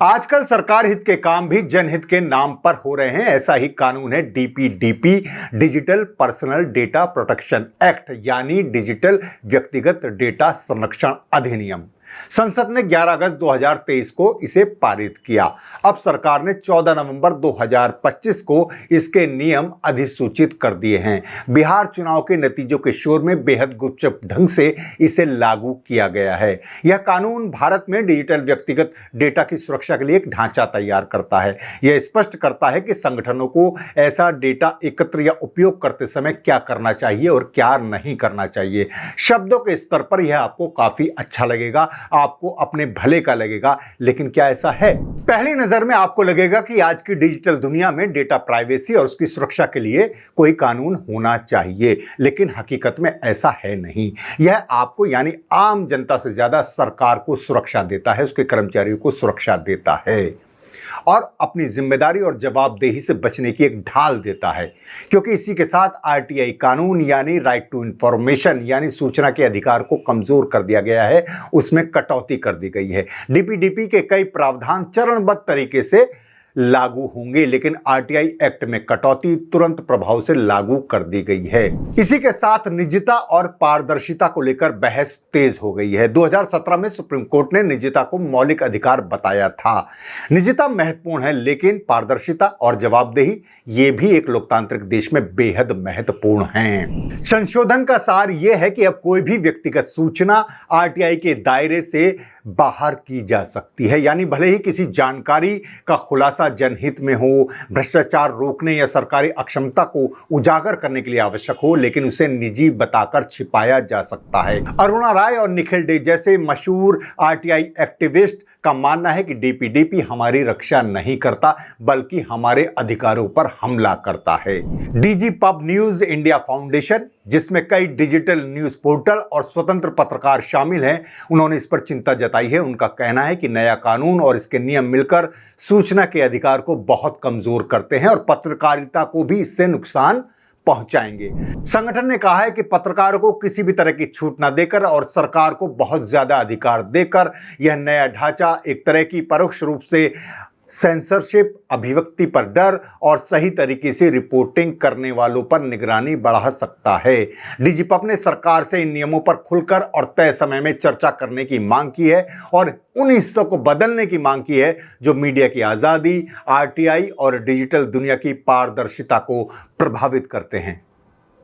आजकल सरकार हित के काम भी जनहित के नाम पर हो रहे हैं। ऐसा ही कानून है DPDP, digital personal data protection act, यानी डिजिटल व्यक्तिगत डेटा संरक्षण अधिनियम। संसद ने 11 अगस्त 2023 को इसे पारित किया। अब सरकार ने 14 नवंबर 2025 को इसके नियम अधिसूचित कर दिए हैं। बिहार चुनाव के नतीजों के शोर में बेहद गुपचुप ढंग से इसे लागू किया गया है। यह कानून भारत में डिजिटल व्यक्तिगत डेटा की सुरक्षा के लिए एक ढांचा तैयार करता है। यह स्पष्ट करता है कि संगठनों को ऐसा डेटा एकत्र या उपयोग करते समय क्या करना चाहिए और क्या नहीं करना चाहिए। शब्दों के स्तर पर यह आपको काफी अच्छा लगेगा, आपको अपने भले का लगेगा, लेकिन क्या ऐसा है? पहली नजर में आपको लगेगा कि आज की डिजिटल दुनिया में डेटा प्राइवेसी और उसकी सुरक्षा के लिए कोई कानून होना चाहिए, लेकिन हकीकत में ऐसा है नहीं। यह आपको यानी आम जनता से ज्यादा सरकार को सुरक्षा देता है, उसके कर्मचारियों को सुरक्षा देता है और अपनी जिम्मेदारी और जवाबदेही से बचने की एक ढाल देता है, क्योंकि इसी के साथ आरटीआई कानून यानी राइट टू इंफॉर्मेशन यानी सूचना के अधिकार को कमजोर कर दिया गया है, उसमें कटौती कर दी गई है। डीपीडीपी के कई प्रावधान चरणबद्ध तरीके से लागू होंगे, लेकिन आरटीआई एक्ट में कटौती तुरंत प्रभाव से लागू कर दी गई है। इसी के साथ निजता और पारदर्शिता को लेकर बहस तेज हो गई है। 2017 में सुप्रीम कोर्ट ने निजता को मौलिक अधिकार बताया था। निजता महत्वपूर्ण है, लेकिन पारदर्शिता और जवाबदेही ये भी एक लोकतांत्रिक देश में बेहद महत्वपूर्ण हैं। संशोधन का सार यह है कि अब कोई भी व्यक्तिगत सूचना आरटीआई के दायरे से बाहर की जा सकती है, यानी भले ही किसी जानकारी का खुलासा जनहित में हो, भ्रष्टाचार रोकने या सरकारी अक्षमता को उजागर करने के लिए आवश्यक हो, लेकिन उसे निजी बताकर छिपाया जा सकता है। अरुणा राय और निखिल डे जैसे मशहूर आरटीआई एक्टिविस्ट का मानना है कि डीपीडीपी हमारी रक्षा नहीं करता, बल्कि हमारे अधिकारों पर हमला करता है। DG pub news India foundation, जिसमें कई डिजिटल न्यूज पोर्टल और स्वतंत्र पत्रकार शामिल हैं, उन्होंने इस पर चिंता जताई है। उनका कहना है कि नया कानून और इसके नियम मिलकर सूचना के अधिकार को बहुत कमजोर करते हैं और पत्रकारिता को भी इससे नुकसान पहुंचाएंगे। संगठन ने कहा है कि पत्रकारों को किसी भी तरह की छूट न देकर और सरकार को बहुत ज्यादा अधिकार देकर यह नया ढांचा एक तरह की परोक्ष रूप से सेंसरशिप, अभिव्यक्ति पर डर और सही तरीके से रिपोर्टिंग करने वालों पर निगरानी बढ़ा सकता है। डीजीपी ने सरकार से इन नियमों पर खुलकर और तय समय में चर्चा करने की मांग की है और उन हिस्सों को बदलने की मांग की है जो मीडिया की आजादी, आरटीआई और डिजिटल दुनिया की पारदर्शिता को प्रभावित करते हैं।